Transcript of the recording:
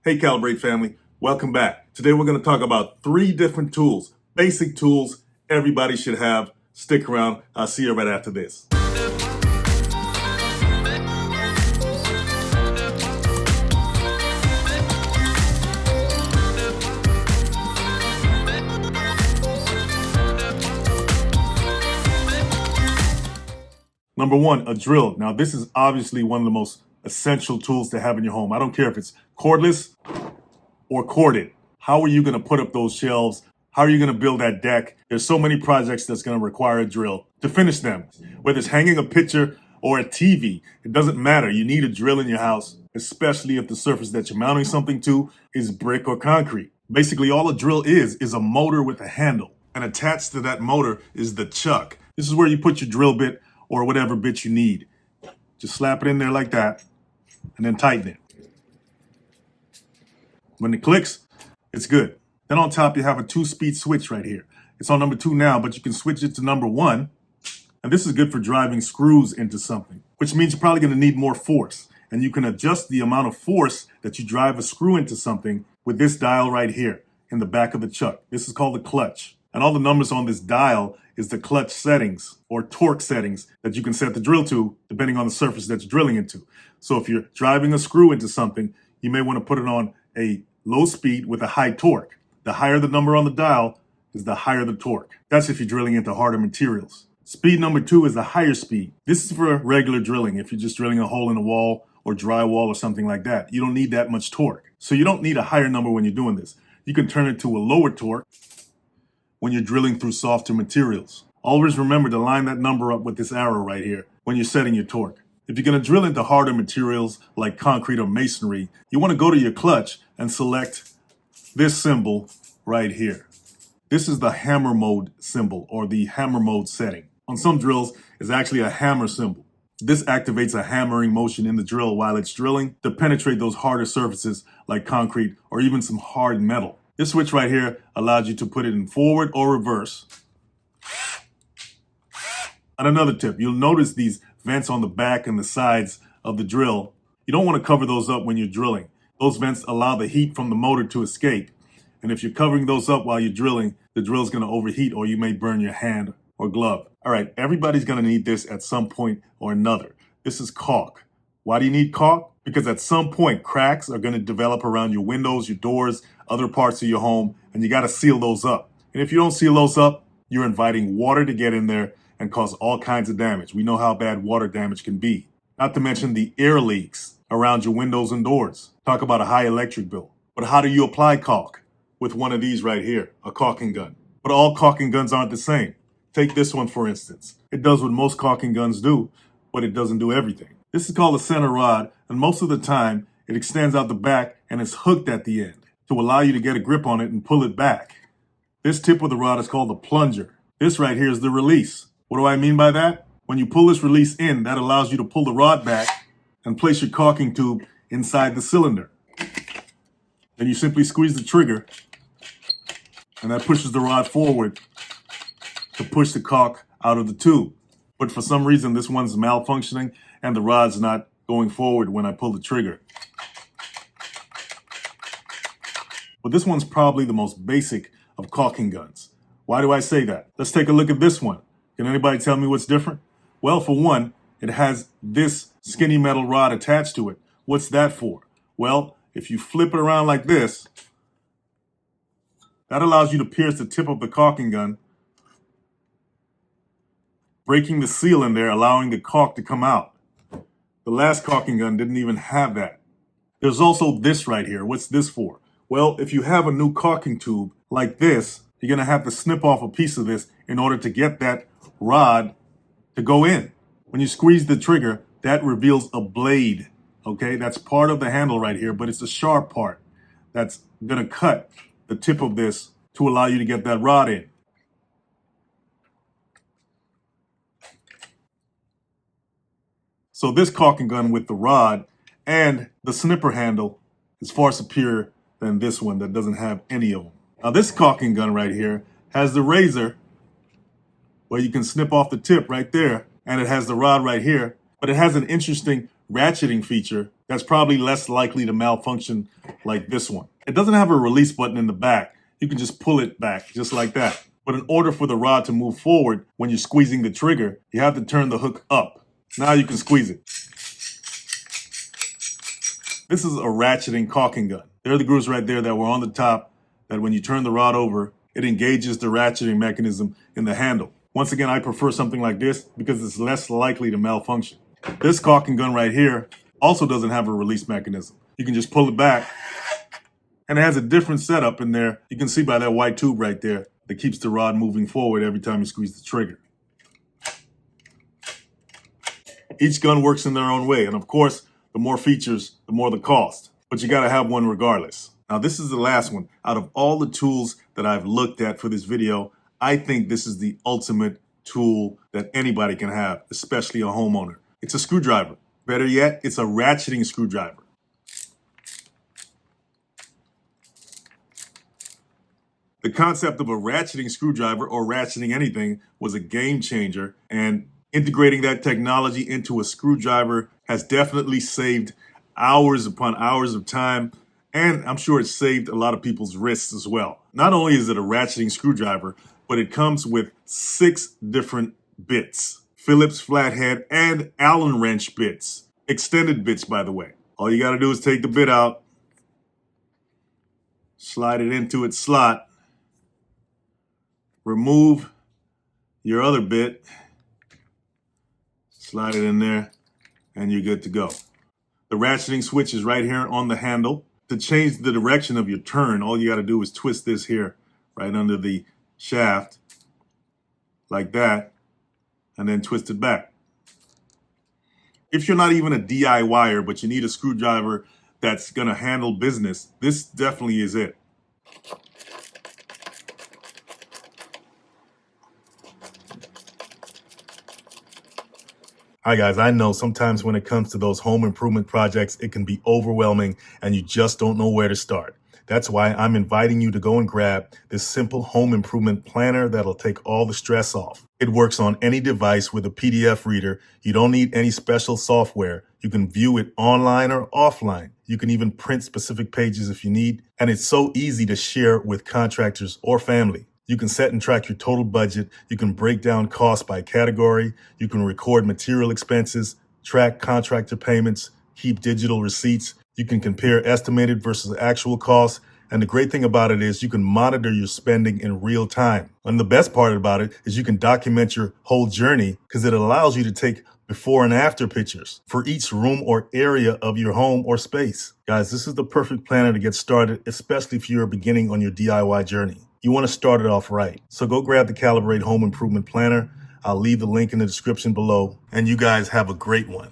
Hey Calibrate family, welcome back. Today we're going to talk about 3 different tools, basic tools everybody should have. Stick around, I'll see you right after this. Number 1, a drill. Now this is obviously one of the most essential tools to have in your home. I don't care if it's cordless or corded. How are you going to put up those shelves? How are you going to build that deck? There's so many projects that's going to require a drill to finish them. Whether it's hanging a picture or a TV, it doesn't matter. You need a drill in your house, especially if the surface that you're mounting something to is brick or concrete. Basically, all a drill is a motor with a handle. And attached to that motor is the chuck. This is where you put your drill bit or whatever bit you need. Just slap it in there like that and then tighten it. When it clicks, it's good. Then on top, you have a 2-speed switch right here. It's on number 2 now, but you can switch it to number 1. And this is good for driving screws into something, which means you're probably going to need more force. And you can adjust the amount of force that you drive a screw into something with this dial right here in the back of the chuck. This is called the clutch. And all the numbers on this dial is the clutch settings or torque settings that you can set the drill to depending on the surface that you're drilling into. So if you're driving a screw into something, you may want to put it on a low speed with a high torque. The higher the number on the dial is the higher the torque. That's if you're drilling into harder materials. Speed number 2 is the higher speed. This is for regular drilling. If you're just drilling a hole in a wall or drywall or something like that, you don't need that much torque. So you don't need a higher number when you're doing this. You can turn it to a lower torque when you're drilling through softer materials. Always remember to line that number up with this arrow right here when you're setting your torque. If you're going to drill into harder materials like concrete or masonry, you want to go to your clutch and select this symbol right here. This is the hammer mode symbol or the hammer mode setting. On some drills, it's actually a hammer symbol. This activates a hammering motion in the drill while it's drilling to penetrate those harder surfaces like concrete or even some hard metal. This switch right here allows you to put it in forward or reverse. And another tip, you'll notice these vents on the back and the sides of the drill. You don't want to cover those up when you're drilling. Those vents allow the heat from the motor to escape. And if you're covering those up while you're drilling, the drill's going to overheat or you may burn your hand or glove. All right, everybody's going to need this at some point or another. This is caulk. Why do you need caulk? Because at some point, cracks are going to develop around your windows, your doors, other parts of your home, and you got to seal those up. And if you don't seal those up, you're inviting water to get in there and cause all kinds of damage. We know how bad water damage can be. Not to mention the air leaks around your windows and doors. Talk about a high electric bill. But how do you apply caulk? With one of these right here, a caulking gun. But all caulking guns aren't the same. Take this one for instance. It does what most caulking guns do, but it doesn't do everything. This is called a center rod, and most of the time it extends out the back and it's hooked at the end to allow you to get a grip on it and pull it back. This tip of the rod is called the plunger. This right here is the release. What do I mean by that? When you pull this release in, that allows you to pull the rod back and place your caulking tube inside the cylinder. Then you simply squeeze the trigger and that pushes the rod forward to push the caulk out of the tube. But for some reason, this one's malfunctioning and the rod's not going forward when I pull the trigger. But this one's probably the most basic of caulking guns. Why do I say that? Let's take a look at this one. Can anybody tell me what's different? Well, for one, it has this skinny metal rod attached to it. What's that for? Well, if you flip it around like this, that allows you to pierce the tip of the caulking gun, breaking the seal in there, allowing the caulk to come out. The last caulking gun didn't even have that. There's also this right here. What's this for? Well, if you have a new caulking tube like this, you're going to have to snip off a piece of this in order to get that rod to go in. When you squeeze the trigger, that reveals a blade. Okay, that's part of the handle right here, but it's the sharp part that's going to cut the tip of this to allow you to get that rod in. So this caulking gun with the rod and the snipper handle is far superior than this one that doesn't have any of them. Now this caulking gun right here has the razor where you can snip off the tip right there, and it has the rod right here, but it has an interesting ratcheting feature That's probably less likely to malfunction like this one. It doesn't have a release button in the back. You can just pull it back just like that. But in order for the rod to move forward when you're squeezing the trigger, you have to turn the hook up. Now you can squeeze it. This is a ratcheting caulking gun. There are the grooves right there that were on the top that when you turn the rod over, it engages the ratcheting mechanism in the handle. Once again, I prefer something like this because it's less likely to malfunction. This caulking gun right here also doesn't have a release mechanism. You can just pull it back, and it has a different setup in there. You can see by that white tube right there that keeps the rod moving forward every time you squeeze the trigger. Each gun works in their own way, and of course, the more features, the more the cost. But you gotta have one regardless. Now this is the last one. Out of all the tools that I've looked at for this video, I think this is the ultimate tool that anybody can have, especially a homeowner. It's a screwdriver. Better yet, it's a ratcheting screwdriver. The concept of a ratcheting screwdriver or ratcheting anything was a game changer, and integrating that technology into a screwdriver has definitely saved hours upon hours of time, and I'm sure it's saved a lot of people's wrists as well. Not only is it a ratcheting screwdriver, but it comes with 6 different bits. Phillips flathead and Allen wrench bits. Extended bits, by the way. All you gotta do is take the bit out, slide it into its slot, remove your other bit, slide it in there, and you're good to go. The ratcheting switch is right here on the handle. To change the direction of your turn, all you got to do is twist this here right under the shaft like that, and then twist it back. If you're not even a DIYer, but you need a screwdriver that's going to handle business, this definitely is it. Hi guys, I know sometimes when it comes to those home improvement projects, it can be overwhelming and you just don't know where to start. That's why I'm inviting you to go and grab this simple home improvement planner that'll take all the stress off. It works on any device with a PDF reader. You don't need any special software. You can view it online or offline. You can even print specific pages if you need. And it's so easy to share with contractors or family. You can set and track your total budget. You can break down costs by category. You can record material expenses, track contractor payments, keep digital receipts. You can compare estimated versus actual costs. And the great thing about it is you can monitor your spending in real time. And the best part about it is you can document your whole journey because it allows you to take before and after pictures for each room or area of your home or space. Guys, this is the perfect planner to get started, especially if you're beginning on your DIY journey. You want to start it off right. So go grab the Calibrate Home Improvement Planner. I'll leave the link in the description below, and you guys have a great one.